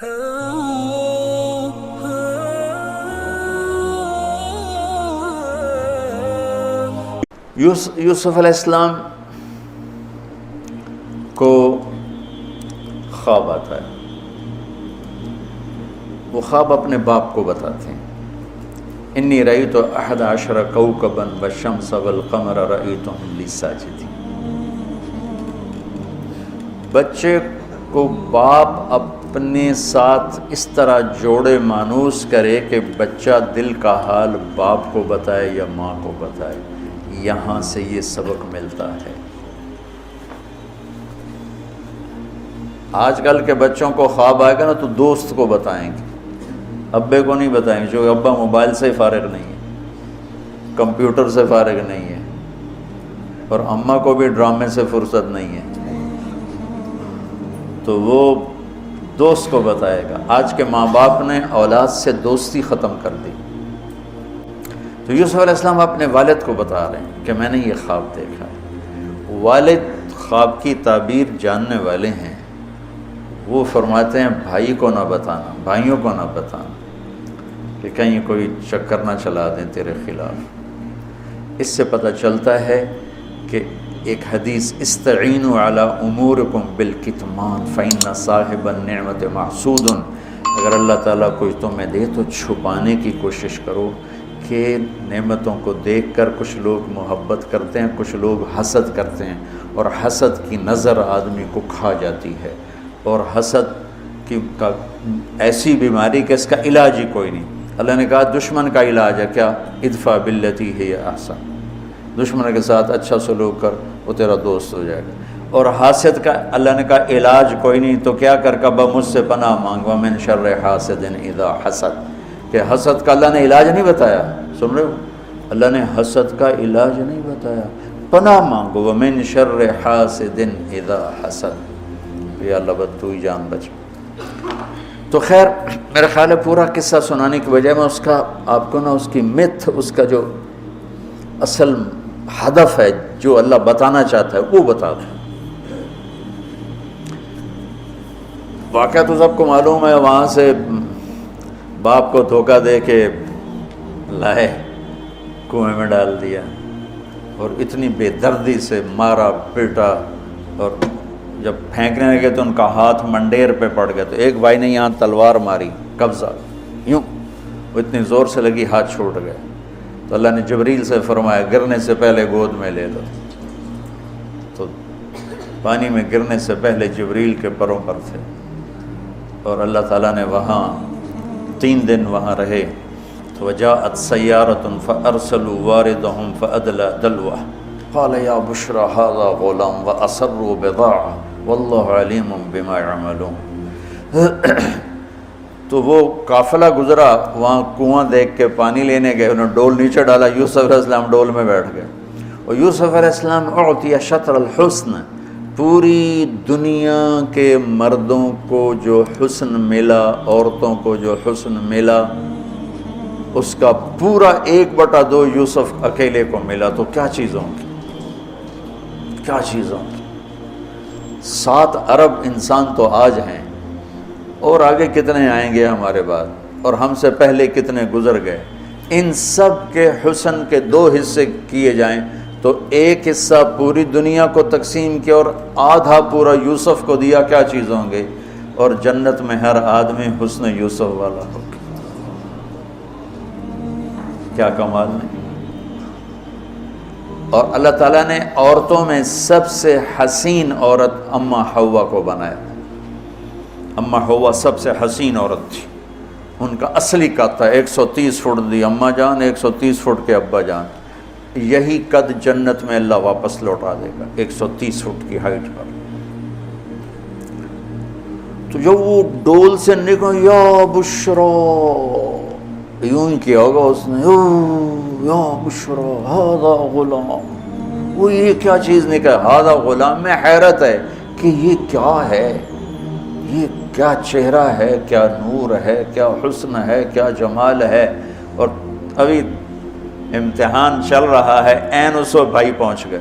یوسف علیہ السلام کو خواب آتا ہے، وہ خواب اپنے باپ کو بتاتے ہیں، انی رأیت احد عشر کوکبا والشمس والقمر رأیتهم لی ساجدین۔ بچے کو باپ اپنے ساتھ اس طرح جوڑے مانوس کرے کہ بچہ دل کا حال باپ کو بتائے یا ماں کو بتائے، یہاں سے یہ سبق ملتا ہے۔ آج کل کے بچوں کو خواب آئے گا نا تو دوست کو بتائیں گے، ابے کو نہیں بتائیں گے، جو ابا موبائل سے فارغ نہیں ہے، کمپیوٹر سے فارغ نہیں ہے، اور اماں کو بھی ڈرامے سے فرصت نہیں ہے، تو وہ دوست کو بتائے گا۔ آج کے ماں باپ نے اولاد سے دوستی ختم کر دی۔ تو یوسف علیہ السلام اپنے والد کو بتا رہے ہیں کہ میں نے یہ خواب دیکھا ہے۔ والد خواب کی تعبیر جاننے والے ہیں، وہ فرماتے ہیں بھائی کو نہ بتانا، بھائیوں کو نہ بتانا، کہ کہیں کوئی چکر نہ چلا دیں تیرے خلاف۔ اس سے پتہ چلتا ہے کہ ایک حدیث استعینوا علی امورکم بالکتمان فإن صاحب النعمت محسود، اگر اللہ تعالیٰ کچھ تمہیں دے تو چھپانے کی کوشش کرو، کہ نعمتوں کو دیکھ کر کچھ لوگ محبت کرتے ہیں، کچھ لوگ حسد کرتے ہیں، اور حسد کی نظر آدمی کو کھا جاتی ہے، اور حسد کا ایسی بیماری کہ اس کا علاج ہی کوئی نہیں۔ اللہ نے کہا دشمن کا علاج ہے کیا؟ ادفع باللتی ہی احسن، دشمن کے ساتھ اچھا سلوک کر، وہ تیرا دوست ہو جائے گا۔ اور حاسد کا اللہ نے کہا علاج کوئی نہیں، تو کیا کر کبا مجھ سے پناہ مانگ، ومن شر حاسد اذا حسد، کہ حسد کا اللہ نے علاج نہیں بتایا، سن رہے ہو؟ اللہ نے حسد کا علاج نہیں بتایا، پناہ مانگو، ومن شر حاسد اذا حسد، یا اللہ بد تو ہی جان بچ۔ تو خیر میرا خیال ہے پورا قصہ سنانے کی بجائے میں اس کا آپ کو نا اس کی متھ، اس کا جو اصل ہدف ہے جو اللہ بتانا چاہتا ہے وہ بتا دوں۔ واقعہ تو سب کو معلوم ہے، وہاں سے باپ کو دھوکہ دے کے لائے، کنویں میں ڈال دیا، اور اتنی بے دردی سے مارا پیٹا، اور جب پھینکنے لگے تو ان کا ہاتھ منڈیر پہ پڑ گیا، تو ایک بھائی نے یہاں تلوار ماری، قبضہ یوں، وہ اتنی زور سے لگی ہاتھ چھوٹ گئے، تو اللہ نے جبریل سے فرمایا گرنے سے پہلے گود میں لے لو، تو پانی میں گرنے سے پہلے جبریل کے پروں پر تھے، اور اللہ تعالیٰ نے وہاں 3 دن وہاں رہے۔ تو وجاءت سیارة فأرسلوا واردهم فأدلى دلوه قال یا بشرى هذا غلام وأسروا بضاعة واللہ علیم بما يعملون۔ تو وہ قافلہ گزرا، وہاں کنواں دیکھ کے پانی لینے گئے، انہوں نے ڈول نیچے ڈالا، یوسف علیہ السلام ڈول میں بیٹھ گئے، اور یوسف علیہ السلام اعطی شطر الحسن، پوری دنیا کے مردوں کو جو حسن ملا، عورتوں کو جو حسن ملا، اس کا پورا 1/2 یوسف اکیلے کو ملا، تو کیا چیزوں کی، کیا چیزوں کی۔ 7 ارب انسان تو آج ہیں، اور آگے کتنے آئیں گے ہمارے بعد، اور ہم سے پہلے کتنے گزر گئے۔ ان سب کے حسن کے 2 حصے کیے جائیں تو 1 حصہ پوری دنیا کو تقسیم کیا اور آدھا پورا یوسف کو دیا، کیا چیز ہوں گے؟ اور جنت میں ہر آدمی حسن یوسف والا ہو، کیا کمال نہیں۔ اور اللہ تعالیٰ نے عورتوں میں سب سے حسین عورت اماں حوا کو بنایا، اماں حوا سب سے حسین عورت تھی، ان کا اصلی قد تھا 130 فٹ دی اماں جان، 130 فٹ کے ابا جان، یہی قد جنت میں اللہ واپس لوٹا دے گا 130 فٹ کی ہائٹ پر۔ تو جب وہ ڈول سے نکل یا بشرا، یوں ہی کیا ہوگا اس نے، یا بشرا ھذا غلام، وہ یہ کیا چیز نکل، ھذا غلام، میں حیرت ہے کہ یہ کیا ہے، یہ کیا چہرہ ہے، کیا نور ہے، کیا حسن ہے، کیا جمال ہے۔ اور ابھی امتحان چل رہا ہے، عین اس وقت بھائی پہنچ گئے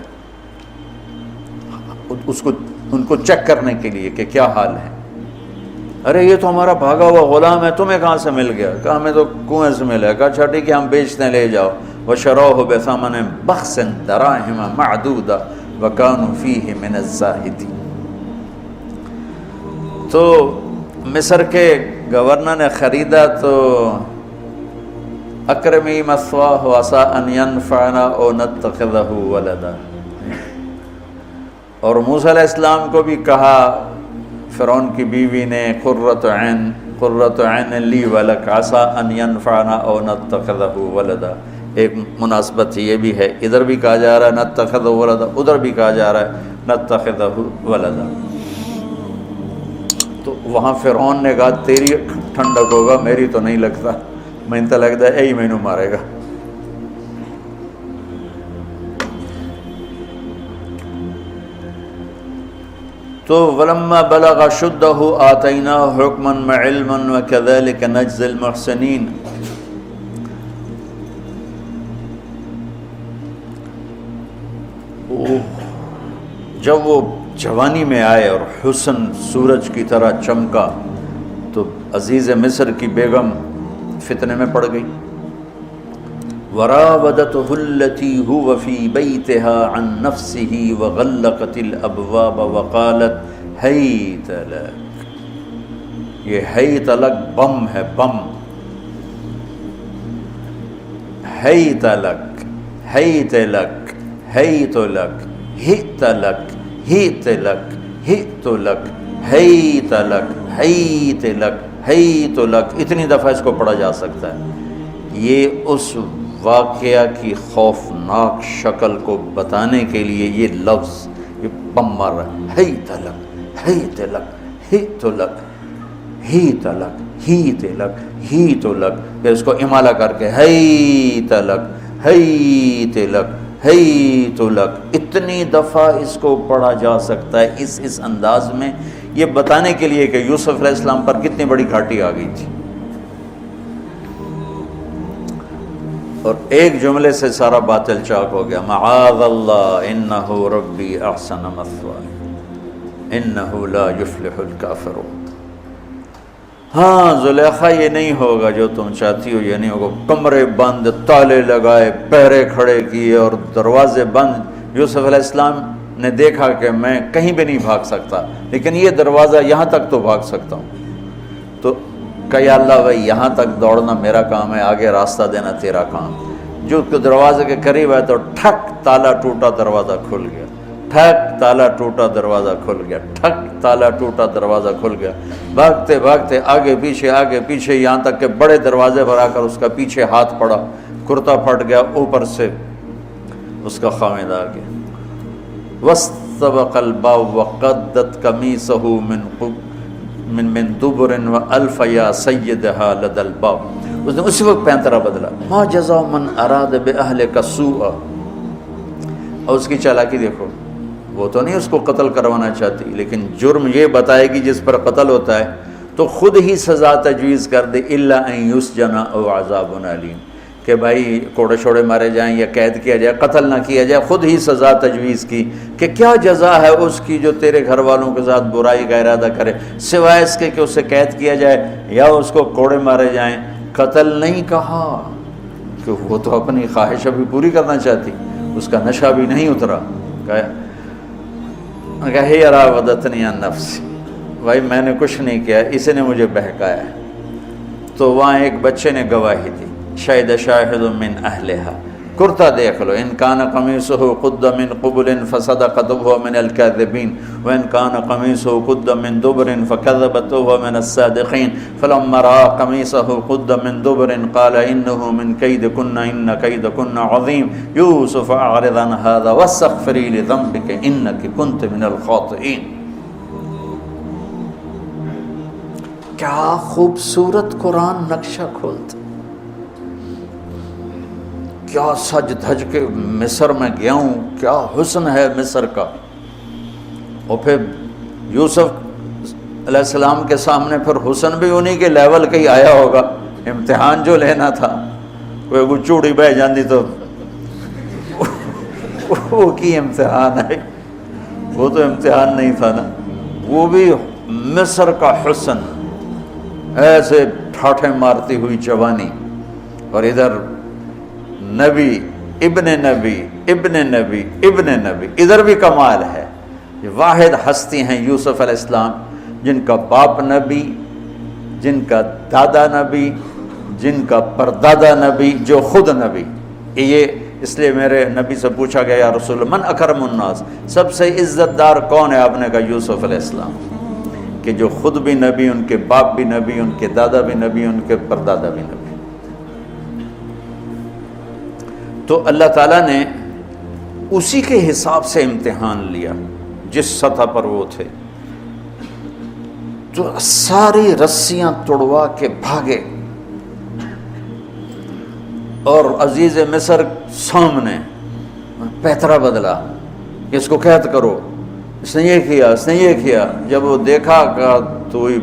ان کو چیک کرنے کے لیے کہ کیا حال ہے۔ ارے یہ تو ہمارا بھاگا ہوا غلام ہے، تمہیں کہاں سے مل گیا؟ کہا ہمیں تو کنویں سے ملا ہے۔ کہا اچھا ٹھیک ہے ہم بیچتے ہیں، لے جاؤ۔ وَشَرَوْهُ بِثَمَنٍ بَخْسٍ دَرَاهِمَ مَعْدُودَةٍ وَكَانُوا فِيهِ مِنَ الزَّاهِدِينَ۔ تو مصر کے گورنر نے خریدا تو اکرمی مثواہ عسیٰ ان ینفعنا او نتخذہ ولدا، اور موسیٰ علیہ السلام کو بھی کہا فرعون کی بیوی نے قرۃ عین لی ولک عسیٰ ان ینفعنا او نتخذہ ولدا۔ ایک مناسبت یہ بھی ہے، ادھر بھی کہا جا رہا ہے نتخذہ ولدا، ادھر بھی کہا جا رہا ہے نتخذہ ولدا۔ تو وہاں فرعون نے کہا تیری ٹھنڈک ہوگا، میری تو نہیں لگتا، میں تو لگتا ہے یہی مینوں مارے گا۔ تو وَلَمَّا بَلَغَ شُدَّهُ آتَيْنَاهُ حُكْمًا وَعِلْمًا وَكَذَلِكَ نَجْزِي الْمُحْسِنِينَ۔ جب وہ جوانی میں آئے اور حسن سورج کی طرح چمکا تو عزیز مصر کی بیگم فتنے میں پڑ گئی۔ وراودته التي هو في بيتها عن نفسه وغلقت الابواب وقالت هيت لك۔ یہ هيت لك بم ہے، بم، هيت لك هيت لك هيت لك هيت لك هيت لك هيت لك هيت لك هيت لك هيت لك، اتنی دفعہ اس کو پڑھا جا سکتا ہے۔ یہ اس واقعہ کی خوفناک شکل کو بتانے کے لیے یہ لفظ، یہ بم مار رہا ہے، ہیت لک ہیت لک ہیت لک ہیت لک ہیت لک ہیت لک، پھر اس کو امالہ کر کے ہیت لک ہیت لک ہیت لک، اتنی دفعہ اس کو پڑھا جا سکتا ہے اس انداز میں، یہ بتانے کے لیے کہ یوسف علیہ السلام پر کتنی بڑی گھاٹی آ گئی تھی۔ اور ایک جملے سے سارا باطل چاک ہو گیا، معاذ اللہ انہ ربی احسن مثوایا انہ لا یفلح الکافرون۔ ہاں زلیخا یہ نہیں ہوگا جو تم چاہتی ہو، یہ نہیں ہوگا، کمرے بند، تالے لگائے، پہرے کھڑے کیے اور دروازے بند۔ یوسف علیہ السلام نے دیکھا کہ میں کہیں بھی نہیں بھاگ سکتا، لیکن یہ دروازہ یہاں تک تو بھاگ سکتا ہوں۔ تو کہ یا اللہ بھائی یہاں تک دوڑنا میرا کام ہے، آگے راستہ دینا تیرا کام۔ جو دروازے کے قریب ہے تو ٹھک تالا ٹوٹا دروازہ کھل گیا، ٹھک تالا ٹوٹا دروازہ کھل گیا، ٹھک تالا ٹوٹا دروازہ کھل گیا۔ بھاگتے بھاگتے آگے پیچھے یہاں تک کہ بڑے دروازے پر آ کر اس کا پیچھے ہاتھ پڑا، کرتا پھٹ گیا، اوپر سے اس کا خامد آ گیا۔ وَاسْتَبَقَ الْبَابُ وَقَدَّتْ قَمِيصَهُ من دبر وَأَلْفَ يَا سَيِّدَهَا لَدَى الْبَابِ۔ اس نے اسی وقت پینترا بدلا، مَا جَزَاءُ مَنْ أَرَادَ بِأَهْلِكَ سُوءًا۔ اور اس کی چالاکی دیکھو، وہ تو نہیں اس کو قتل کروانا چاہتی، لیکن جرم یہ بتائے گی جس پر قتل ہوتا ہے تو خود ہی سزا تجویز کر دے، إِلَّا أَن يُسْجَنَ أَوْ عَذَابٌ أَلِيمٌ، کہ بھائی کوڑے شوڑے مارے جائیں یا قید کیا جائے، قتل نہ کیا جائے، خود ہی سزا تجویز کی کہ کیا جزا ہے اس کی جو تیرے گھر والوں کے ساتھ برائی کا ارادہ کرے، سوائے اس کے کہ اسے قید کیا جائے یا اس کو کوڑے مارے جائیں۔ قتل نہیں کہا کہ وہ تو اپنی خواہش ابھی پوری کرنا چاہتی، اس کا نشہ بھی نہیں اترا۔ کہا ہی راودتنی عن نفسی، بھائی میں نے کچھ نہیں کیا، اسے نے مجھے بہکایا ہے۔ تو وہاں ایک بچے نے گواہی دی، شاہد شاہد من اہلہا، کرتا دیکھ لو، ان کان قمیصہ قد من قبل فصدقت وهو من الكاذبین وان کان قمیصہ قد من دبر فكذبت وهو من الصادقین فلما رأى قمیصہ قد من دبر قال انه من کیدکن ان کیدکن عظیم یوسف اعرض عن هذا واستغفری لذنبک انک کنت من الخاطئین۔ کیا خوبصورت قرآن نقشہ کھولتا، کیا سج دھج کے مصر میں گیا ہوں، کیا حسن ہے مصر کا۔ اور پھر یوسف علیہ السلام کے سامنے پھر حسن بھی انہی کے لیول کا ہی آیا ہوگا، امتحان جو لینا تھا، کوئی چوڑی بہ جاندی تو وہ کی امتحان ہے، وہ تو امتحان نہیں تھا نا، وہ بھی مصر کا حسن، ایسے ٹھاٹھے مارتی ہوئی جوانی، اور ادھر نبی ابن نبی ابن نبی ابن نبی، ادھر بھی کمال ہے۔ یہ واحد ہستی ہیں یوسف علیہ السلام، جن کا باپ نبی، جن کا دادا نبی، جن کا پردادا نبی، جو خود نبی۔ یہ اس لیے میرے نبی سے پوچھا گیا یا رسول اللہ من اکرم الناس، سب سے عزت دار کون ہے؟ آپ نے کہا یوسف علیہ السلام، کہ جو خود بھی نبی، ان کے باپ بھی نبی، ان کے دادا بھی نبی، ان کے پردادا بھی نبی۔ تو اللہ تعالیٰ نے اسی کے حساب سے امتحان لیا جس سطح پر وہ تھے، تو ساری رسیاں توڑوا کے بھاگے، اور عزیز مصر سامنے پیترا بدلا کہ اس کو قید کرو، اس نے یہ کیا، اس نے یہ کیا۔ جب وہ دیکھا کہ تو ہی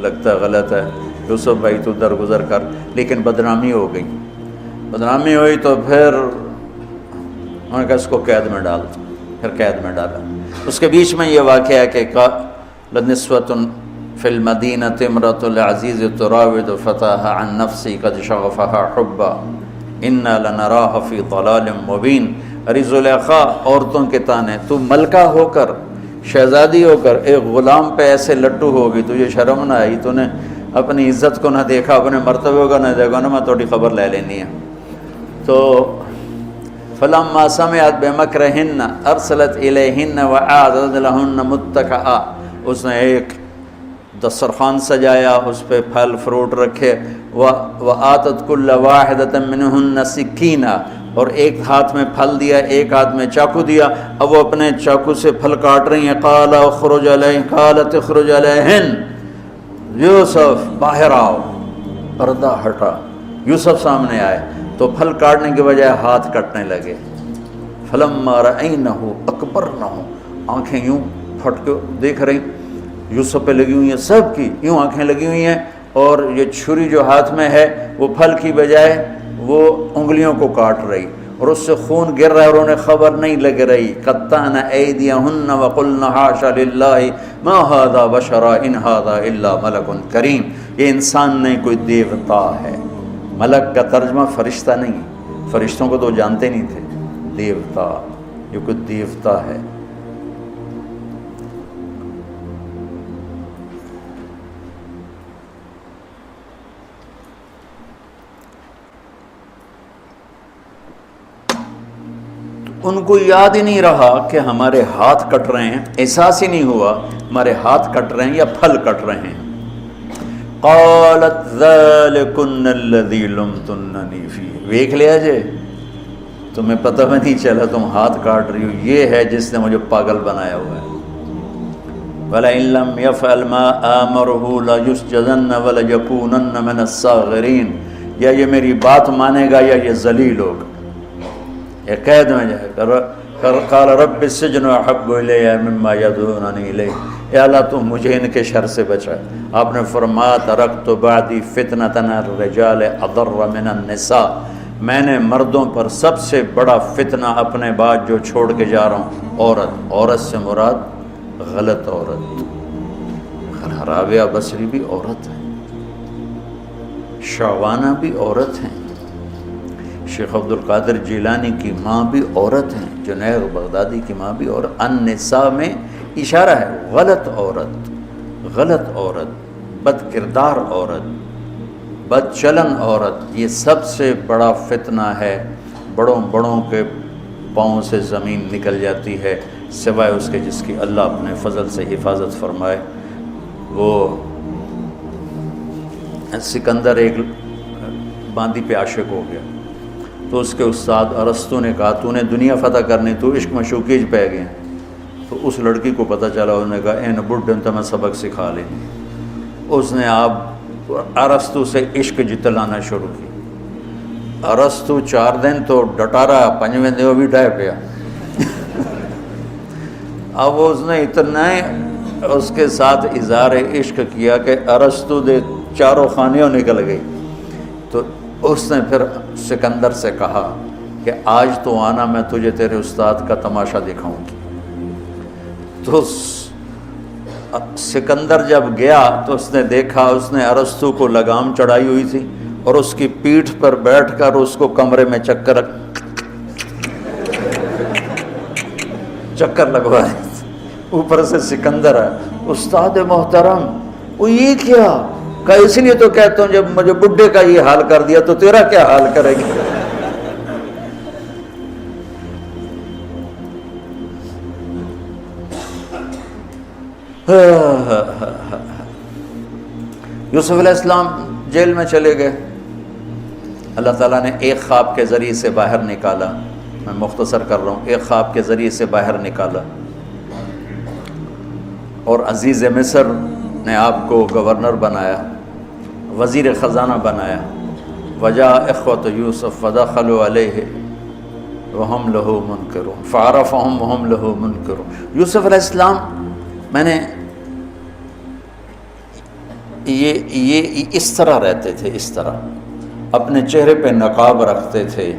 لگتا غلط ہے یوسف بھائی، تو درگزر کر، لیکن بدنامی ہو گئی۔ بدنامی ہوئی تو پھر انہوں نے کہا اس کو قید میں ڈال دو، پھر قید میں ڈالا۔ اس کے بیچ میں یہ واقعہ ہے کہ لنسوۃ فی المدینۃ امرأۃ العزیز تراود فتاها عن نفسی قد شغفها حبا انا لنراها فی ضلال مبین۔ ارے زلیخا، عورتوں کے تانے، تو ملکہ ہو کر، شہزادی ہو کر ایک غلام پہ ایسے لٹو ہوگی، تجھے شرم نہ آئی؟ تو نے اپنی عزت کو نہ دیکھا، اپنے مرتبے کو نہ دیکھا نا، میں تھوڑی خبر لے لینی ہے۔ تو فلما سمعت بمکرہن ارسلت الیہن واعدت لہن متکئا، اس نے ایک دسترخوان سجایا، اس پہ پھل فروٹ رکھے، وآتت کل واحدۃ منہن سکینہ، اور ایک ہاتھ میں پھل دیا، ایک ہاتھ میں چاقو دیا۔ اب وہ اپنے چاقو سے پھل کاٹ رہی ہیں۔ قال اخرج علیہن، قالت اخرج علیہن، یوسف باہر آؤ۔ پردہ ہٹا، یوسف سامنے آئے تو پھل کاٹنے کے بجائے ہاتھ کٹنے لگے۔ فلما رأینہ اکبرنہ، آنکھیں یوں پھٹ کے دیکھ رہی، یوسف پہ لگی ہوئی ہیں، سب کی یوں آنکھیں لگی ہوئی ہیں، اور یہ چھری جو ہاتھ میں ہے وہ پھل کی بجائے وہ انگلیوں کو کاٹ رہی، اور اس سے خون گر رہا ہے، اور انہیں خبر نہیں لگ رہی۔ قطعن ایدیہن وقلن حاشا للہ ما ھذا بشرا ان ھذا الا ملک کریم۔ یہ انسان نہیں، کوئی دیوتا ہے۔ ملک کا ترجمہ فرشتہ نہیں، فرشتوں کو تو جانتے نہیں تھے، دیوتا، یہ کوئی دیوتا ہے۔ ان کو یاد ہی نہیں رہا کہ ہمارے ہاتھ کٹ رہے ہیں، احساس ہی نہیں ہوا ہمارے ہاتھ کٹ رہے ہیں یا پھل کٹ رہے ہیں۔ قالت ذالکن الذی لمتننی فیہ، دیکھ لیا جے، تمہیں پتہ بھی نہیں چلا تم ہاتھ کاٹ رہی ہو، یہ ہے جس نے مجھے پاگل بنایا ہوا ہے۔ وَلَئِن لَّمْ يَفْعَلْ مَا آمَرُهُ لَيُسْجَنَّ وَلَيَكُونَنَّ مِنَ الصَّاغِرِينَ، یا یہ میری بات مانے گا یا یہ ذلیل ہوگا، یہ قید میں جائے گا۔ قال رب السجن احب الی مما یدعوننی الیہ، اے اللہ تو مجھے ان کے شر سے بچا۔ آپ نے فرمایا ترکت بعدی فتنۃ الرجال اضر من النساء، میں نے مردوں پر سب سے بڑا فتنہ اپنے بعد جو چھوڑ کے جا رہا ہوں عورت۔ عورت سے مراد غلط عورت۔ رابعہ بصری بھی عورت ہے، شعوانہ بھی عورت ہیں، شیخ عبد القادر جیلانی کی ماں بھی عورت ہیں، جنید بغدادی کی ماں بھی عورت۔ النساء میں اشارہ ہے غلط عورت، غلط عورت، بد کردار عورت، بد چلن عورت، یہ سب سے بڑا فتنہ ہے۔ بڑوں بڑوں کے پاؤں سے زمین نکل جاتی ہے، سوائے اس کے جس کی اللہ اپنے فضل سے حفاظت فرمائے۔ وہ سکندر ایک باندی پہ عاشق ہو گیا، تو اس کے استاد ارسطو نے کہا تو نے دنیا فتح کرنی، تو عشق میں شوکیج پہ گئے۔ تو اس لڑکی کو پتہ چلا، انہوں نے کہا این بڈھن تو میں سبق سکھا لیں۔ اس نے آپ ارسطو سے عشق جتلانا شروع کی۔ ارسطو 4 دن تو ڈٹا رہا، 5ویں دن وہ بھی ڈھائے پیا۔ اب اس نے اتنا اس کے ساتھ اظہار عشق کیا کہ ارسطو دے چاروں خانیوں نکل گئی۔ تو اس نے پھر سکندر سے کہا کہ آج تو آنا، میں تجھے تیرے استاد کا تماشا دکھاؤں گی۔ تو سکندر جب گیا تو اس نے دیکھا اس نے ارسطو کو لگام چڑھائی ہوئی تھی اور اس کی پیٹھ پر بیٹھ کر اس کو کمرے میں چکر لگوا رہے تھے، اوپر سے سکندر ہے۔ استاد محترم وہ یہ کیا؟ کہ اس لیے تو کہتا ہوں جب مجھے بڈھے کا یہ حال کر دیا تو تیرا کیا حال کرے گی؟ یوسف علیہ السلام جیل میں چلے گئے، اللہ تعالیٰ نے ایک خواب کے ذریعے سے باہر نکالا، میں مختصر کر رہا ہوں، ایک خواب کے ذریعے سے باہر نکالا، اور عزیز مصر نے آپ کو گورنر بنایا، وزیر خزانہ بنایا۔ وجاء اخوۃ یوسف فدخلوا علیہ وہم لہ منکرون فعرفہم وہم لہ منکرون۔ یوسف علیہ السلام میں نے یہ اس طرح رہتے تھے، اس طرح اپنے چہرے پہ نقاب رکھتے تھے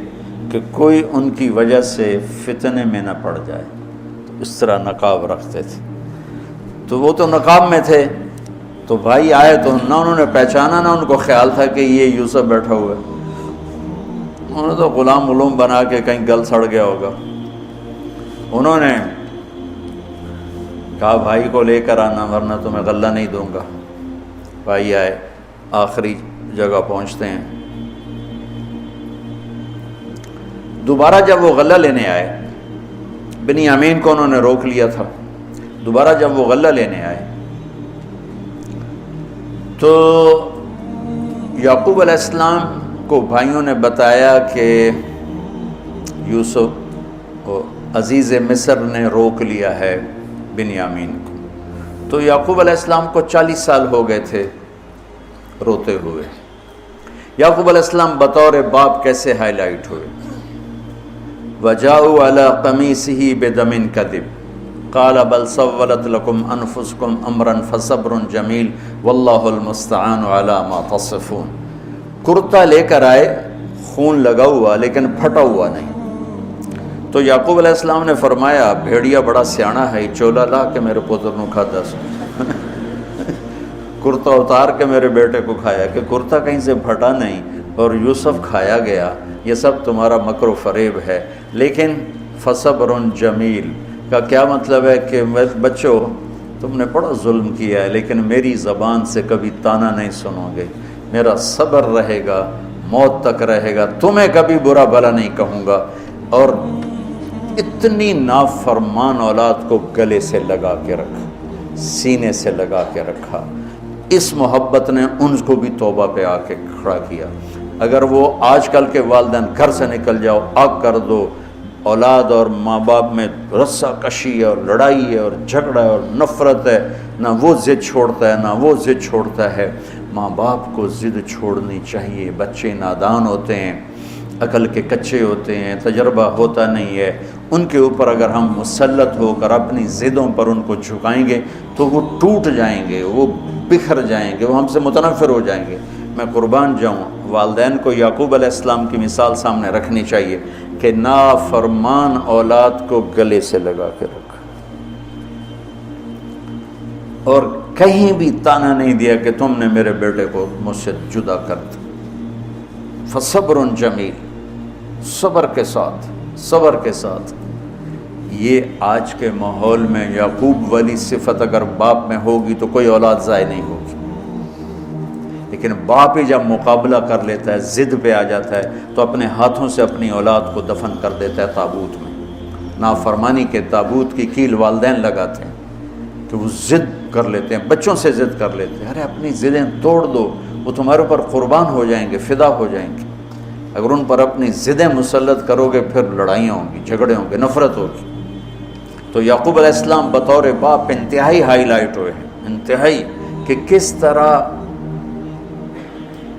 کہ کوئی ان کی وجہ سے فتنے میں نہ پڑ جائے، اس طرح نقاب رکھتے تھے۔ تو وہ تو نقاب میں تھے، تو بھائی آئے تو نہ انہوں نے پہچانا، نہ ان کو خیال تھا کہ یہ یوسف بیٹھا ہوا ہے، انہوں نے تو غلام علوم بنا کے کہیں گل سڑ گیا ہوگا۔ انہوں نے کہا بھائی کو لے کر آنا ورنہ تمہیں غلہ نہیں دوں گا۔ بھائی آئے، آخری جگہ پہنچتے ہیں، دوبارہ جب وہ غلہ لینے آئے، بنیامین کو انہوں نے روک لیا تھا، دوبارہ جب وہ غلہ لینے آئے تو یعقوب علیہ السلام کو بھائیوں نے بتایا کہ یوسف عزیز مصر نے روک لیا ہے بنیامین کو۔ تو یعقوب علیہ السلام کو 40 سال ہو گئے تھے روتے ہوئے۔ یعقوب علیہ السلام بطور باپ کیسے ہائی لائٹ ہوئے؟ وَجَاءُوا عَلَىٰ قَمِيصِهِ بِدَمٍ كَذِبٍ قَالَ بَلْ سَوَّلَتْ لَكُمْ أَنفُسُكُمْ أَمْرًا فَصَبْرٌ جَمِيلٌ وَاللَّهُ الْمُسْتَعَانُ عَلَىٰ مَا تَصِفُونَ۔ کرتا لے کر آئے، خون لگا ہوا لیکن پھٹا ہوا نہیں۔ تو یعقوب علیہ السلام نے فرمایا بھیڑیا بڑا سیانا ہے، چولا لا کے میرے پتر نو کھاتا سو کرتا اتار کے میرے بیٹے کو کھایا، کہ کرتا کہیں سے پھٹا نہیں اور یوسف کھایا گیا، یہ سب تمہارا مکر و فریب ہے۔ لیکن فصبر جمیل کا کیا مطلب ہے کہ بچوں تم نے بڑا ظلم کیا ہے لیکن میری زبان سے کبھی تانا نہیں سنو گے، میرا صبر رہے گا، موت تک رہے گا، تمہیں کبھی برا بھلا نہیں کہوں گا۔ اور اتنی نافرمان اولاد کو گلے سے لگا کے رکھا، سینے سے لگا کے رکھا۔ اس محبت نے ان کو بھی توبہ پہ آ کے کھڑا کیا۔ اگر وہ آج کل کے والدین گھر سے نکل جاؤ، آگ کر دو، اولاد اور ماں باپ میں رسہ کشی ہے اور لڑائی ہے اور جھگڑا ہے اور نفرت ہے، نہ وہ ضد چھوڑتا ہے نہ وہ ضد چھوڑتا ہے۔ ماں باپ کو ضد چھوڑنی چاہیے، بچے نادان ہوتے ہیں، عقل کے کچے ہوتے ہیں، تجربہ ہوتا نہیں ہے، ان کے اوپر اگر ہم مسلط ہو کر اپنی ضدوں پر ان کو جھکائیں گے تو وہ ٹوٹ جائیں گے، وہ بکھر جائیں گے، وہ ہم سے متنفر ہو جائیں گے۔ میں قربان جاؤں، والدین کو یعقوب علیہ السلام کی مثال سامنے رکھنی چاہیے کہ نافرمان اولاد کو گلے سے لگا کے رکھا اور کہیں بھی تانا نہیں دیا کہ تم نے میرے بیٹے کو مجھ سے جدا کر دیا۔ فصبر جمیل، صبر کے ساتھ، صبر کے ساتھ۔ یہ آج کے ماحول میں یعقوب والی صفت اگر باپ میں ہوگی تو کوئی اولاد ضائع نہیں ہوگی، لیکن باپ ہی جب مقابلہ کر لیتا ہے، ضد پہ آ جاتا ہے تو اپنے ہاتھوں سے اپنی اولاد کو دفن کر دیتا ہے تابوت میں۔ نافرمانی کے تابوت کی کیل والدین لگاتے ہیں کہ وہ ضد کر لیتے ہیں، بچوں سے ضد کر لیتے ہیں۔ ارے اپنی ضدیں توڑ دو، وہ تمہارے اوپر قربان ہو جائیں گے، فدا ہو جائیں گے۔ اگر ان پر اپنی ضدیں مسلط کرو گے پھر لڑائیاں ہوں گی، جھگڑے ہوں گے، نفرت ہوگی۔ تو یعقوب علیہ السلام بطور باپ انتہائی ہائی لائٹ ہوئے ہیں، انتہائی، کہ کس طرح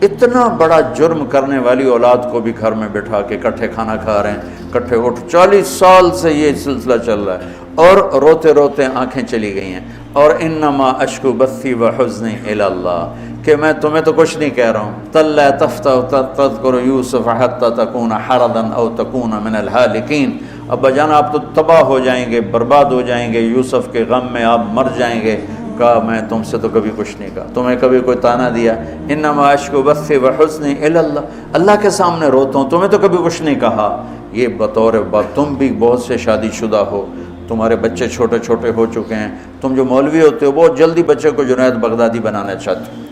اتنا بڑا جرم کرنے والی اولاد کو بھی گھر میں بٹھا کے اکٹھے کھانا کھا رہے ہیں، اکٹھے اٹھ، 40 سال سے یہ سلسلہ چل رہا ہے، اور روتے روتے آنکھیں چلی گئی ہیں۔ اور انما اشکو بثی وحزنی الی اللہ، کہ میں تمہیں تو کچھ نہیں کہہ رہا ہوں، تَلَّا تَفْتَحُ تَذْكُرُ يُوسُفَ حَتَّى تَكُونَ حَرَضًا أَوْ تَكُونَ مِنَ الْهَالِكِينَ۔ ابا جان آپ تو تباہ ہو جائیں گے، برباد ہو جائیں گے، یوسف کے غم میں آپ مر جائیں گے، کہا میں تم سے تو کبھی کچھ نہیں کہا، تمہیں کبھی کوئی تانا دیا؟ انما اشکو بثی وحزنی الی اللہ، اللہ کے سامنے روتا ہوں، تمہیں تو کبھی کچھ نہیں کہا۔ یہ بطور باپ، تم بھی بہت سے شادی شدہ ہو، تمہارے بچے چھوٹے چھوٹے ہو چکے ہیں، تم جو مولوی ہوتے ہو بہت جلدی بچے کو جنید بغدادی بنانا چاہتے ہو،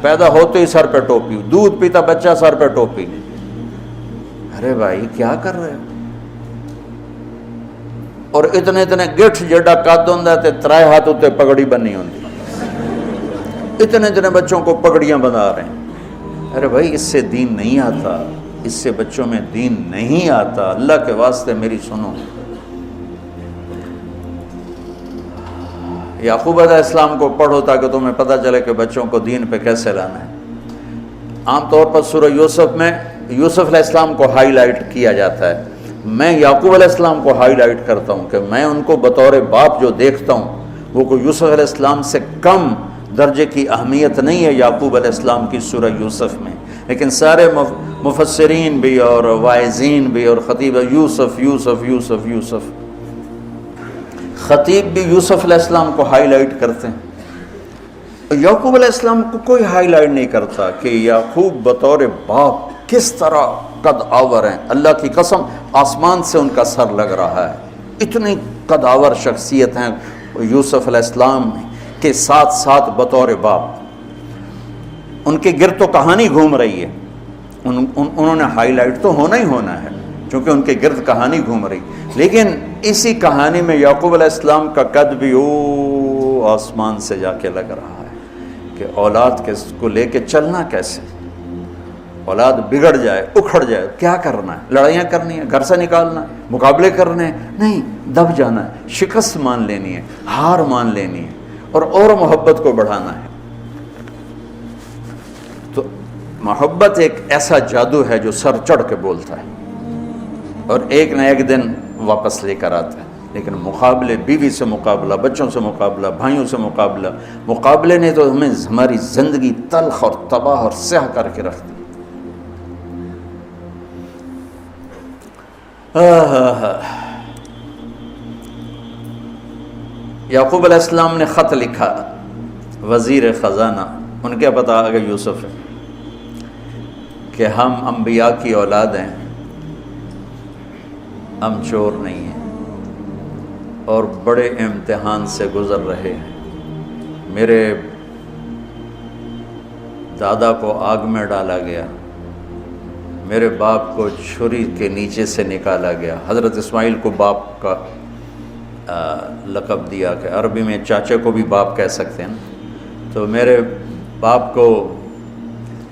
پیدا ہوتے ہی سر پہ ٹوپی، دودھ پیتا بچہ سر پہ ٹوپی۔ ارے بھائی کیا کر رہے ہو؟ اور اتنے اتنے گٹھ جڑا قد ہوندا تے ترائے ہاتھ اتے پگڑی بننی ہوندی، اتنے اتنے بچوں کو پگڑیاں بنا رہے ہیں۔ ارے بھائی اس سے دین نہیں آتا، اس سے بچوں میں دین نہیں آتا، اللہ کے واسطے میری سنو۔ یعقوب علیہ السلام کو پڑھو تاکہ تمہیں پتہ چلے کہ بچوں کو دین پہ کیسے لانا ہے۔ عام طور پر سورہ یوسف میں یوسف علیہ السلام کو ہائی لائٹ کیا جاتا ہے، میں یعقوب علیہ السلام کو ہائی لائٹ کرتا ہوں کہ میں ان کو بطور باپ جو دیکھتا ہوں وہ کوئی یوسف علیہ السلام سے کم درجے کی اہمیت نہیں ہے یعقوب علیہ السلام کی سورہ یوسف میں، لیکن سارے مفسرین بھی اور واعظین بھی اور خطیب یوسف یوسف یوسف یوسف، خطیب بھی یوسف علیہ السلام کو ہائی لائٹ کرتے ہیں، یعقوب علیہ السلام کو کوئی ہائی لائٹ نہیں کرتا کہ یعقوب بطور باپ کس طرح قد آور ہیں۔ اللہ کی قسم آسمان سے ان کا سر لگ رہا ہے، اتنی قد آور شخصیت ہیں یوسف علیہ السلام کے ساتھ ساتھ بطور باپ۔ ان کے گرد تو کہانی گھوم رہی ہے، انہوں نے ہائی لائٹ تو ہونا ہی ہونا ہے چونکہ ان کے گرد کہانی گھوم رہی، لیکن اسی کہانی میں یعقوب علیہ السلام کا قد بھی آسمان سے جا کے لگ رہا ہے کہ اولاد کو لے کے چلنا کیسے، اولاد بگڑ جائے اکھڑ جائے کیا کرنا ہے؟ لڑائیاں کرنی ہے، گھر سے نکالنا ہے، مقابلے کرنے ہیں؟ نہیں، دب جانا ہے، شکست مان لینی ہے، ہار مان لینی ہے اور محبت کو بڑھانا ہے۔ تو محبت ایک ایسا جادو ہے جو سر چڑھ کے بولتا ہے اور ایک نہ ایک دن واپس لے کر آتا ہے، لیکن مقابلے، بیوی سے مقابلہ، بچوں سے مقابلہ، بھائیوں سے مقابلہ، مقابلے نے تو ہمیں ہماری زندگی تلخ اور تباہ اور سیاہ کر کے رکھ دی۔ یعقوب علیہ السلام نے خط لکھا وزیر خزانہ، ان کے پتہ آ گیا یوسف ہے کہ ہم انبیاء کی اولاد ہیں، ہم چور نہیں ہیں اور بڑے امتحان سے گزر رہے ہیں۔ میرے دادا کو آگ میں ڈالا گیا، میرے باپ کو چھری کے نیچے سے نکالا گیا۔ حضرت اسماعیل کو باپ کا لقب دیا کہ عربی میں چاچے کو بھی باپ کہہ سکتے ہیں، تو میرے باپ کو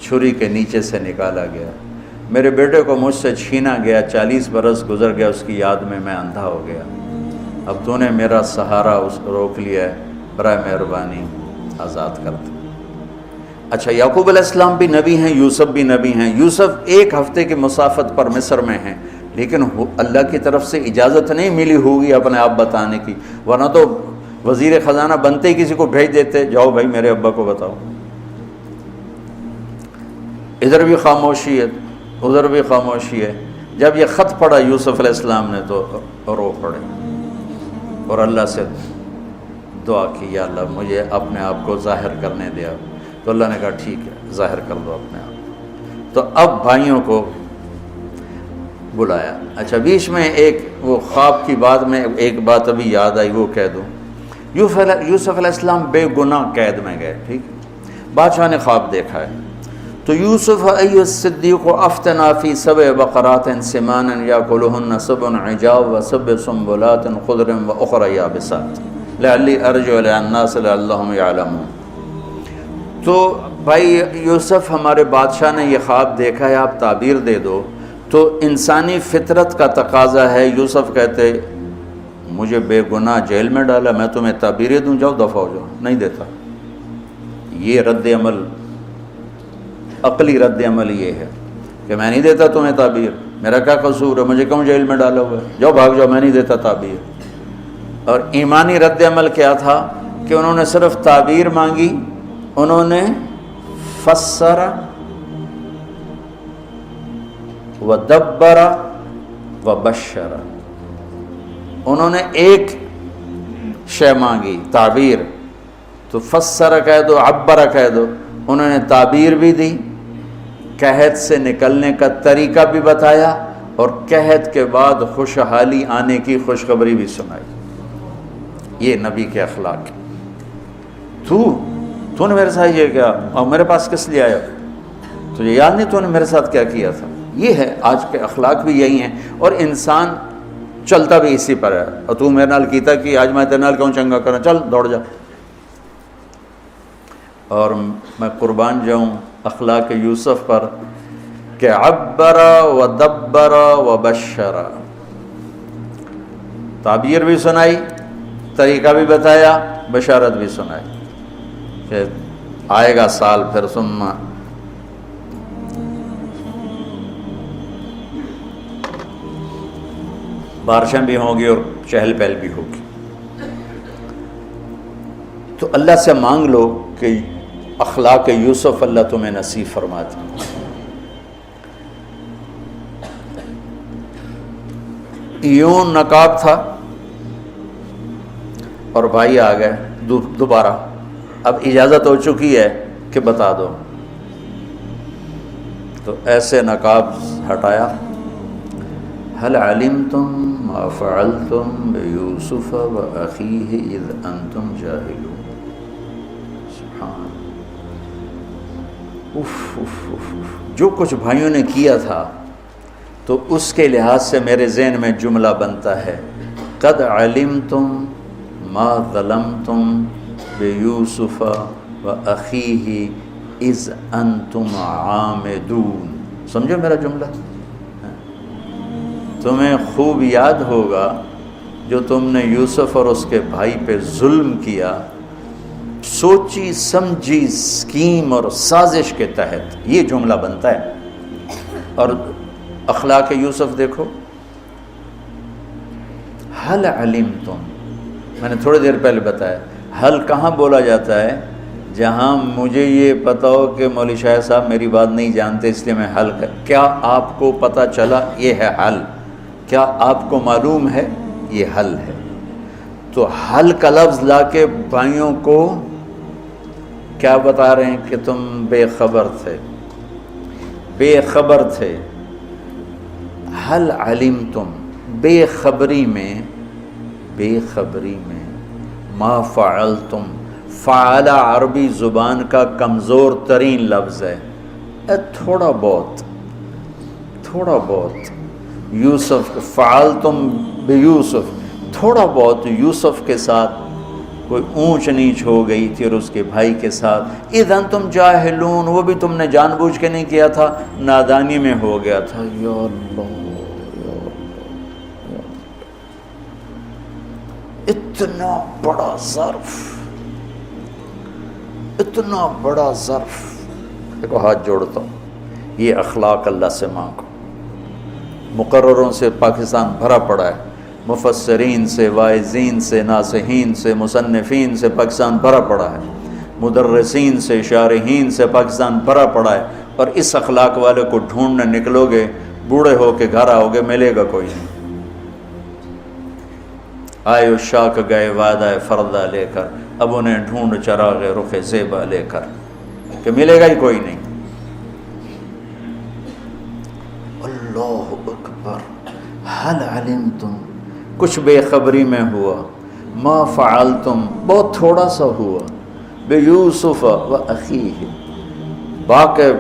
چھری کے نیچے سے نکالا گیا، میرے بیٹے کو مجھ سے چھینا گیا، 40 برس گزر گیا، اس کی یاد میں میں اندھا ہو گیا، اب تو نے میرا سہارا روک لیا ہے، برائے مہربانی آزاد کر دو۔ اچھا، یعقوب علیہ السلام بھی نبی ہیں، یوسف بھی نبی ہیں۔ یوسف 1 ہفتے کی مسافت پر مصر میں ہیں، لیکن اللہ کی طرف سے اجازت نہیں ملی ہوگی اپنے آپ بتانے کی، ورنہ تو وزیر خزانہ بنتے ہی کسی کو بھیج دیتے، جاؤ بھائی میرے ابا کو بتاؤ۔ ادھر بھی خاموشی ہے، ادھر بھی خاموشی ہے۔ جب یہ خط پڑھا یوسف علیہ السلام نے تو رو پڑے اور اللہ سے دعا کی، یا اللہ مجھے اپنے آپ کو ظاہر کرنے دیا۔ تو اللہ نے کہا ٹھیک ہے، ظاہر کر دو اپنے آپ۔ تو اب بھائیوں کو بلایا۔ اچھا، بیچ میں ایک وہ خواب کی بات میں ایک بات ابھی یاد آئی، وہ کہہ دوں۔ یوسف علیہ السلام بے گناہ قید میں گئے، ٹھیک، بادشاہ نے خواب دیکھا ہے۔ تو یوسف ایھا الصدیق افتنا فی 7 بقرات سمان یاکلہن 7 عجاف و7 سنبلات خضر واخر یابسات لعلی ارجع الی الناس لعلہم یعلمون۔ تو بھائی یوسف، ہمارے بادشاہ نے یہ خواب دیکھا ہے، آپ تعبیر دے دو۔ تو انسانی فطرت کا تقاضا ہے، یوسف کہتے مجھے بے گناہ جیل میں ڈالا، میں تمہیں تعبیریں دوں، جاؤ دفع ہو جاؤ، نہیں دیتا۔ یہ رد عمل، عقلی رد عمل یہ ہے کہ میں نہیں دیتا تمہیں تعبیر، میرا کیا قصور ہے، مجھے کیوں جیل میں ڈالا ہوا ہے، جاؤ بھاگ جاؤ، میں نہیں دیتا تعبیر۔ اور ایمانی رد عمل کیا تھا کہ انہوں نے صرف تعبیر مانگی، انہوں نے فسر ودبر وبشر، انہوں نے ایک شے مانگی تعبیر، تو فسر کہہ دو، عبر کہہ دو، انہوں نے تعبیر بھی دی، قحط سے نکلنے کا طریقہ بھی بتایا، اور قحط کے بعد خوشحالی آنے کی خوشخبری بھی سنائی۔ یہ نبی کے اخلاق ہے۔ تو نے میرے ساتھ یہ کیا، اور میرے پاس کس لیے آیا؟ تجھے یاد نہیں تو نے میرے ساتھ کیا کیا تھا؟ یہ ہے آج کے اخلاق بھی یہی ہیں، اور انسان چلتا بھی اسی پر ہے۔ اور تو میرے نال کیتا کہ آج میں تیرے نال کیوں چنگا کرنا، چل دوڑ جا۔ اور میں قربان جاؤں اخلاق یوسف پر کہ عبر و دبر و بشر، تعبیر بھی سنائی، طریقہ بھی بتایا، بشارت بھی سنائی کہ آئے گا سال پھر، ثم بارشیں بھی ہوں گی اور چہل پہل بھی ہوگی۔ تو اللہ سے مانگ لو کہ اخلاق یوسف اللہ تمہیں نصیب فرما دے۔ یوں نقاب تھا اور بھائی آ گئے دوبارہ، اب اجازت ہو چکی ہے کہ بتا دو، تو ایسے نقاب ہٹایا، هل علمتم ما فعلتم بيوسف وأخيه إذ أنتم جاهلون۔ سبحان جو کچھ بھائیوں نے کیا تھا تو اس کے لحاظ سے میرے ذہن میں جملہ بنتا ہے، قد علمتم ما ظلمتم بیوسف وأخیہ اذ انتم عامدون۔ سمجھو میرا جملہ؟ تمہیں خوب یاد ہوگا جو تم نے یوسف اور اس کے بھائی پہ ظلم کیا، سوچی سمجھی اسکیم اور سازش کے تحت، یہ جملہ بنتا ہے۔ اور اخلاق یوسف دیکھو، حل علمتم، میں نے تھوڑی دیر پہلے بتایا، حل کہاں بولا جاتا ہے؟ جہاں مجھے یہ پتا ہو کہ مولوی شاہ صاحب میری بات نہیں جانتے اس لیے میں حل کیا آپ کو پتہ چلا؟ یہ ہے حل۔ کیا آپ کو معلوم ہے؟ یہ حل ہے۔ تو حل کا لفظ لا کے بھائیوں کو کیا بتا رہے ہیں کہ تم بے خبر تھے، بے خبر تھے۔ حل علمتم، بے خبری میں ما فعلتم، فعل عربی زبان کا کمزور ترین لفظ ہے، تھوڑا بہت یوسف، فعلتم بیوسف، تھوڑا بہت یوسف کے ساتھ کوئی اونچ نیچ ہو گئی تھی اور اس کے بھائی کے ساتھ، اذ انتم جاہلون، وہ بھی تم نے جان بوجھ کے نہیں کیا تھا، نادانی میں ہو گیا تھا۔ یا اللہ، اتنا بڑا ظرف، اتنا بڑا ظرف۔ دیکھو ہاتھ جوڑتا ہوں، یہ اخلاق اللہ سے مانگو۔ مقرروں سے پاکستان بھرا پڑا ہے، مفسرین سے، واعظین سے، ناصحین سے، مصنفین سے پاکستان بھرا پڑا ہے، مدرسین سے، شارحین سے پاکستان بھرا پڑا ہے، اور اس اخلاق والے کو ڈھونڈنے نکلو گے، بوڑھے ہو کے گھر آؤ گے، ملے گا کوئی نہیں۔ آئے اشاق گئے وعدہ فردہ لے کر، اب انہیں ڈھونڈ چراغ رخ زیبا لے کر، کہ ملے گا ہی کوئی نہیں۔ اللہ اکبر، حل علمتم، کچھ بے خبری میں ہوا، ما فعلتم، بہت تھوڑا سا ہوا، بے یوسف و اخیہ، باقی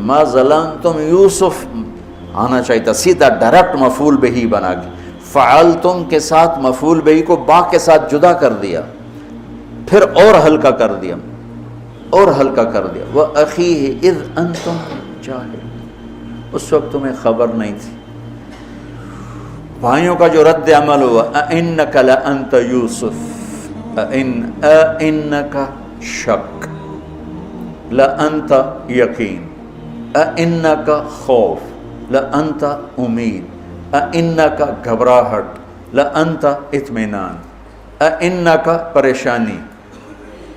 ما ظلمتم، یوسف آنا چاہیے تھا، سیدھا ڈائریکٹ مفعول بہی بنا کے، فعلتم کے ساتھ مفعول بہی کو با کے ساتھ جدا کر دیا، پھر اور ہلکا کر دیا، وَأَخِيهِ إِذْ أَنْتُمْ جَاهِلُونَ، اس وقت تمہیں خبر نہیں تھی۔ بھائیوں کا جو رد عمل ہوا، أَإِنَّكَ لَأَنْتَ يُوسُف، أَإِنَّكَ شک، لَأَنْتَ یقین، أَإِنَّكَ خوف، لَأَنْتَ امید، أَإِنَّكَ گھبراہٹ، لَأَنْتَ اطمینان، أَإِنَّكَ پریشانی،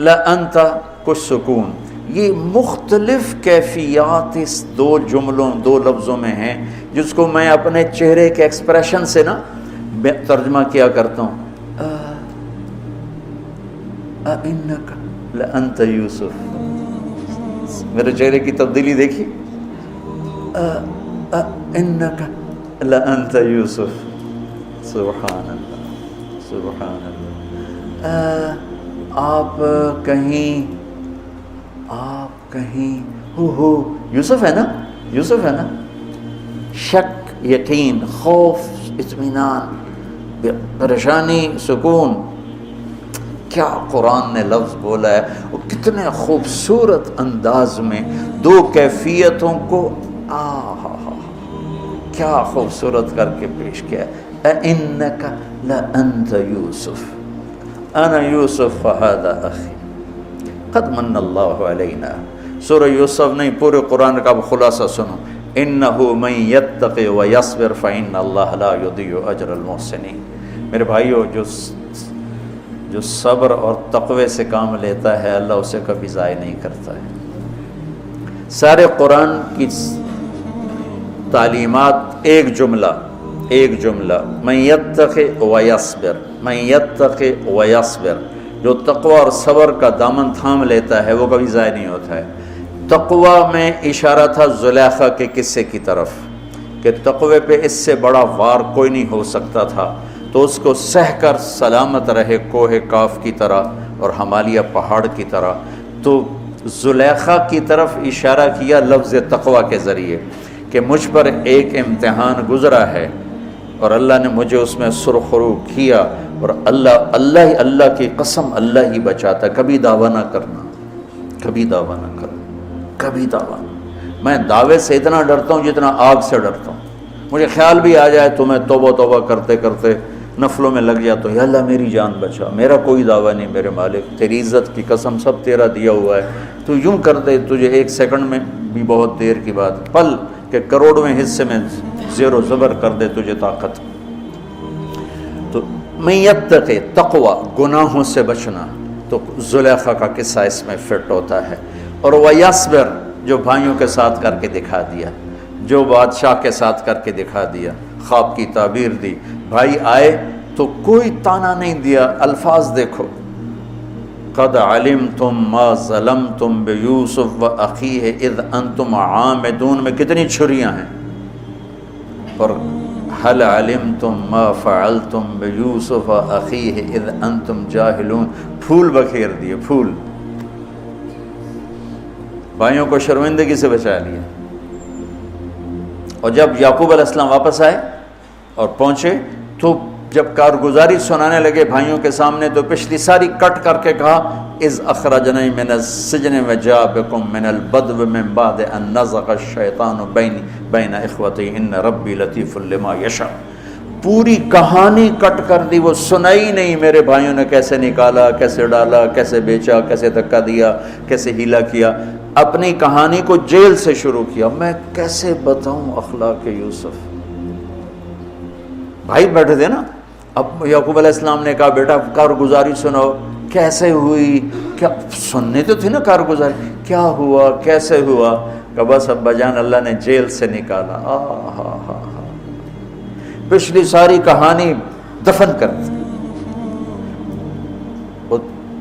لَأَنْتَ کچھ سکون۔ یہ مختلف کیفیات اس دو جملوں، دو لفظوں میں ہیں، جس کو میں اپنے چہرے کے ایکسپریشن سے نا ترجمہ کیا کرتا ہوں۔ اِنَّكَ لَأَنْتَ یوسف. میرے چہرے کی تبدیلی دیکھی. اِنَّكَ لَأَنْتَ یوسف. سبحان اللہ سبحان اللہ. آپ کہیں ہو یوسف ہے نا، یوسف ہے نا. شک، یقین، خوف، اطمینان، پریشانی، سکون. کیا قرآن نے لفظ بولا ہے، وہ کتنے خوبصورت انداز میں دو کیفیتوں کو کیا خوبصورت کر کے پیش کیا ہے. اِنَّكَ لَأَنْتَ یوسف اَنَا یوسف فَهَذَا أَخِي قَدْ مَنَّ اللَّهُ عَلَيْنَا. سورہ یوسف نہیں، پورے قرآن کا خلاصہ سنو. اِنَّهُ مَن يَتَّقِ وَيَصْبِرْ فَإِنَّ اللَّهَ لَا يُضِيعُ أَجْرَ الْمُحْسِنِينَ. میرے بھائیو، جو صبر اور تقوی سے کام لیتا ہے اللہ اسے کبھی ضائع نہیں کرتا ہے. سارے قرآن کی تعلیمات ایک جملہ من یتق ویصبر، من یتق ویصبر. جو تقوی اور صبر کا دامن تھام لیتا ہے وہ کبھی ضائع نہیں ہوتا ہے. تقوی میں اشارہ تھا زلیخا کے قصے کی طرف کہ تقوی پہ اس سے بڑا وار کوئی نہیں ہو سکتا تھا، تو اس کو سہ کر سلامت رہے کوہ کاف کی طرح اور ہمالیہ پہاڑ کی طرح. تو زلیخا کی طرف اشارہ کیا لفظ تقوی کے ذریعے کہ مجھ پر ایک امتحان گزرا ہے اور اللہ نے مجھے اس میں سرخرو کیا، اور اللہ کی قسم اللہ ہی بچاتا. کبھی دعویٰ نہ کرنا، کبھی دعویٰ نہ کرنا، کبھی دعویٰ نہ. میں دعوے سے اتنا ڈرتا ہوں جتنا آگ سے ڈرتا ہوں. مجھے خیال بھی آ جائے تو میں توبہ کرتے کرتے نفلوں میں لگ جاتا ہوں، یا اللہ میری جان بچا، میرا کوئی دعویٰ نہیں میرے مالک، تیری عزت کی قسم سب تیرا دیا ہوا ہے. تو یوں کر دے تجھے ایک سیکنڈ میں بھی بہت دیر کی بات، پل کہ کروڑویں حصے میں زیر و زبر کر دے تجھے طاقت. تو من یتق تقوی، گناہوں سے بچنا، تو زلیخا کا قصہ اس میں فٹ ہوتا ہے. اور ویصبر، جو بھائیوں کے ساتھ کر کے دکھا دیا، جو بادشاہ کے ساتھ کر کے دکھا دیا، خواب کی تعبیر دی. بھائی آئے تو کوئی تانا نہیں دیا، الفاظ دیکھو. قد علمتم ما ظلمتم بیوسف واخیہ اذ انتم عامدون میں کتنی چھریاں ہیں. اور هل علمتم ما فعلتم بیوسف واخیہ اذ انتم جاہلون، پھول بکھیر دیے، پھول. بھائیوں کو شرمندگی سے بچا لیا. اور جب یعقوب علیہ السلام واپس آئے اور پہنچے تو جب کارگزاری سنانے لگے بھائیوں کے سامنے تو پچھلی ساری کٹ کر کے کہا اذ اخرجنی من السجن وجاء بکم من البدو من بعد ان نزغ الشیطان بین اخوتی ان ربی لطیف لما یشاء. پوری کہانی کٹ کر دی، وہ سنائی نہیں میرے بھائیوں نے کیسے نکالا، کیسے ڈالا، کیسے بیچا، کیسے دھکا دیا، کیسے ہیلا کیا. اپنی کہانی کو جیل سے شروع کیا. میں کیسے بتاؤں اخلاق یوسف. بھائی بیٹھے تھے نا. اب یعقوب علیہ السلام نے کہا بیٹا کارگزاری سناؤ، کیسے ہوئی، کیا سننے تو تھی نا کارگزاری، کیا ہوا کیسے ہوا. کہ بس ابا جان اللہ نے جیل سے نکالا. پچھلی ساری کہانی دفن کر دی.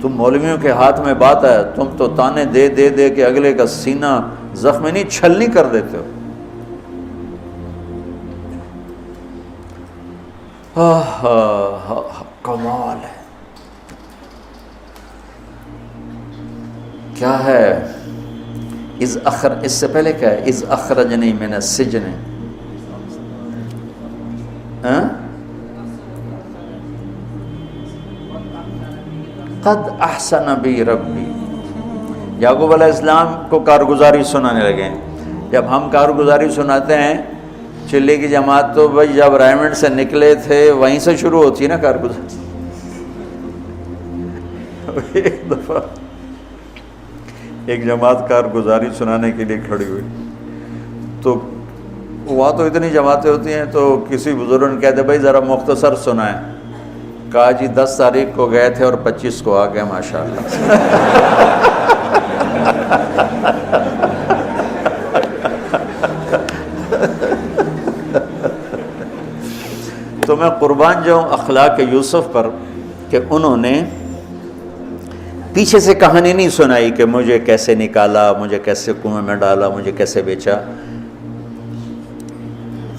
تم مولویوں کے ہاتھ میں بات ہے، تم تو تانے دے دے دے کے اگلے کا سینہ زخمی نہیں چھلنی کر دیتے ہو. کمال ہے. کیا ہے اس سے پہلے کیا ہے اذ اخرجنی من السجن. قد احسن بی ربی. یعقوب علیہ السلام کو کارگزاری سنانے لگے. جب ہم کارگزاری سناتے ہیں چلے کی جماعت تو بھائی جب رائمنڈ سے نکلے تھے وہیں سے شروع ہوتی ہے نا کارگزاری. ایک دفعہ ایک جماعت کارگزاری سنانے کے لیے کھڑی ہوئی تو وہاں تو اتنی جماعتیں ہوتی ہیں تو کسی بزرگ نے کہتے بھائی ذرا مختصر سنائیں. کہا جی 10 تاریخ کو گئے تھے اور 25 کو آ گئے ماشاءاللہ. تو میں قربان جاؤں اخلاق یوسف پر کہ انہوں نے پیچھے سے کہانی نہیں سنائی کہ مجھے کیسے نکالا، مجھے کیسے کنویں میں ڈالا، مجھے کیسے بیچا۔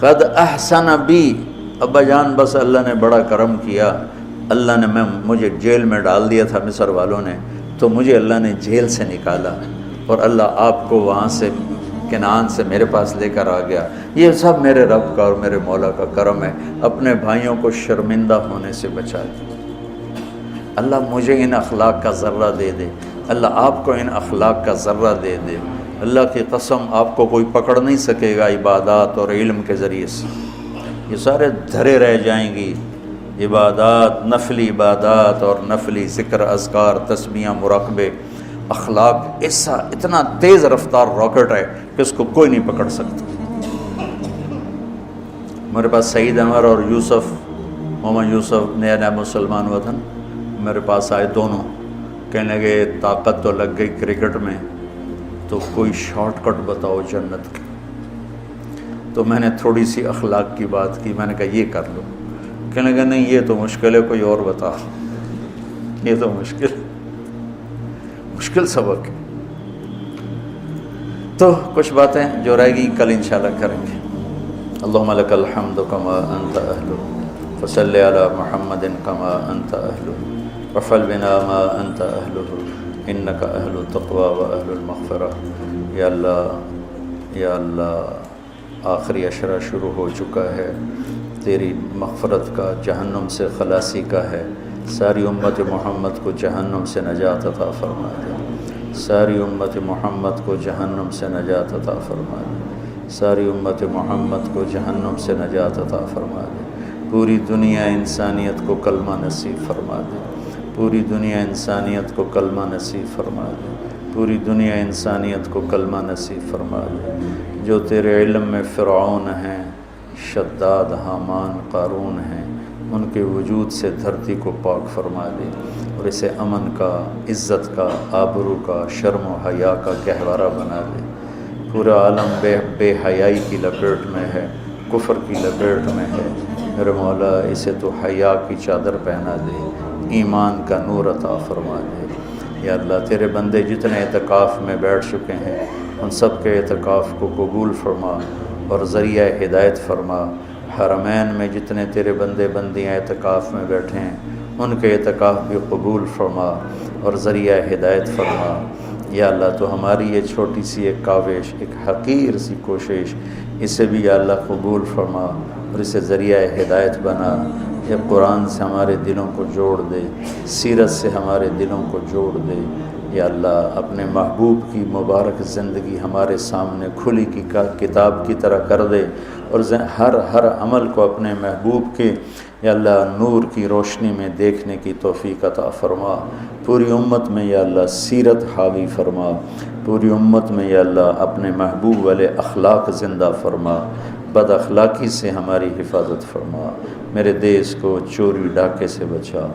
قد احسن بی، ابا جان بس اللہ نے بڑا کرم کیا، اللہ نے مجھے جیل میں ڈال دیا تھا مصر والوں نے، تو مجھے اللہ نے جیل سے نکالا اور اللہ آپ کو وہاں سے کنعان سے میرے پاس لے کر آ گیا۔ یہ سب میرے رب کا اور میرے مولا کا کرم ہے، اپنے بھائیوں کو شرمندہ ہونے سے بچا دیا۔ اللہ مجھے ان اخلاق کا ذرہ دے دے، اللہ آپ کو ان اخلاق کا ذرہ دے دے۔ اللہ کی قسم آپ کو کوئی پکڑ نہیں سکے گا عبادات اور علم کے ذریعے سے، یہ سارے دھرے رہ جائیں گی۔ عبادات، نفلی عبادات اور نفلی ذکر، اذکار، تسبیحاں، مراقبے، اخلاق ایسا اتنا تیز رفتار راکٹ ہے کہ اس کو کوئی نہیں پکڑ سکتا۔ میرے پاس سعید انور اور یوسف، محمد یوسف نیا مسلمان وطن میرے پاس آئے دونوں، کہنے لگے طاقت تو لگ گئی کرکٹ میں، تو کوئی شارٹ کٹ بتاؤ جنت کی۔ تو میں نے تھوڑی سی اخلاق کی بات کی، میں نے کہا یہ کر لو، کہنے لگا نہیں یہ تو مشکل ہے، کوئی اور بتا، یہ تو مشکل سبق ہے۔ تو کچھ باتیں جو رہ گئی کل انشاءاللہ کریں گے۔ اللہم لک الحمد کما انت اہل، فصلی علی محمد کما انت اہل، وفعل بنا ما انت اہل، انک اہل التقوی و اہل المغفرہ۔ یا اللہ آخری عشرہ شروع ہو چکا ہے، تیری مغفرت کا، جہنم سے خلاصی کا ہے۔ ساری امت محمد کو جہنم سے نجات عطا فرما دے، ساری امت محمد کو جہنم سے نجات عطا فرما دے، ساری امت محمد کو جہنم سے نجات عطا فرما دے۔ پوری دنیا انسانیت کو کلمہ نصیب فرما دے، پوری دنیا انسانیت کو کلمہ نصیب فرما دے، پوری دنیا انسانیت کو کلمہ نصیب فرما دے۔ جو تیرے علم میں فرعون ہیں، شداد، حامان، قارون ہیں، ان کے وجود سے دھرتی کو پاک فرما دے اور اسے امن کا، عزت کا، آبرو کا، شرم و حیا کا گہوارہ بنا دے۔ پورا عالم بے حیائی کی لپیٹ میں ہے، کفر کی لپیٹ میں ہے، میرے مولا اسے تو حیا کی چادر پہنا دے، ایمان کا نور عطا فرما دے۔ یا اللہ تیرے بندے جتنے اعتکاف میں بیٹھ چکے ہیں ان سب کے اعتکاف کو قبول فرما اور ذریعہ ہدایت فرما۔ حرمین میں جتنے تیرے بندے بندیاں اعتکاف میں بیٹھے ہیں ان کے اعتکاف بھی قبول فرما اور ذریعہ ہدایت فرما۔ یا اللہ تو ہماری یہ چھوٹی سی ایک کاوش، ایک حقیر سی کوشش، اسے بھی یا اللہ قبول فرما اور اسے ذریعہ ہدایت بنا۔ یہ قرآن سے ہمارے دلوں کو جوڑ دے، سیرت سے ہمارے دلوں کو جوڑ دے۔ یا اللہ اپنے محبوب کی مبارک زندگی ہمارے سامنے کھلی کی کتاب کی طرح کر دے اور ہر عمل کو اپنے محبوب کے یا اللہ نور کی روشنی میں دیکھنے کی توفیق عطا فرما۔ پوری امت میں یا اللہ سیرت حاوی فرما، پوری امت میں یا اللہ اپنے محبوب والے اخلاق زندہ فرما، بد اخلاقی سے ہماری حفاظت فرما۔ میرے دیس کو چوری ڈاکے سے بچا،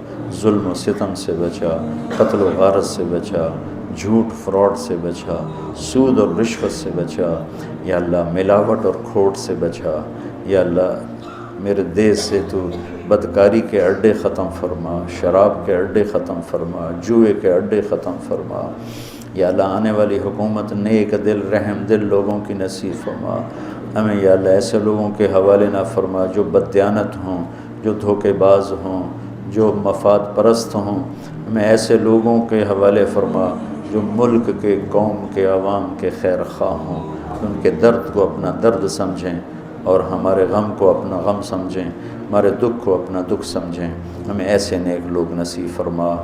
ظلم و ستم سے بچا، قتل و غارت سے بچا، جھوٹ فراڈ سے بچا، سود اور رشوت سے بچا، یا اللہ ملاوٹ اور کھوٹ سے بچا۔ یا اللہ میرے دیس سے تو بدکاری کے اڈے ختم فرما، شراب کے اڈے ختم فرما، جوئے کے اڈے ختم فرما۔ یا اللہ آنے والی حکومت نیک دل، رحم دل لوگوں کی نصیب فرما۔ ہمیں یا اللہ ایسے لوگوں کے حوالے نہ فرما جو بددیانت ہوں، جو دھوکے باز ہوں، جو مفاد پرست ہوں۔ ہمیں ایسے لوگوں کے حوالے فرما جو ملک کے، قوم کے، عوام کے خیر خواہ ہوں، ان کے درد کو اپنا درد سمجھیں اور ہمارے غم کو اپنا غم سمجھیں، ہمارے دکھ کو اپنا دکھ سمجھیں۔ ہمیں ایسے نیک لوگ نصیب فرما۔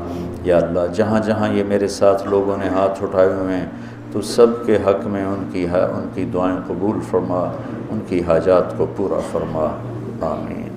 یا اللہ جہاں جہاں یہ میرے ساتھ لوگوں نے ہاتھ اٹھائے ہوئے ہیں تو سب کے حق میں ان کی دعائیں قبول فرما، ان کی حاجات کو پورا فرما۔ آمین۔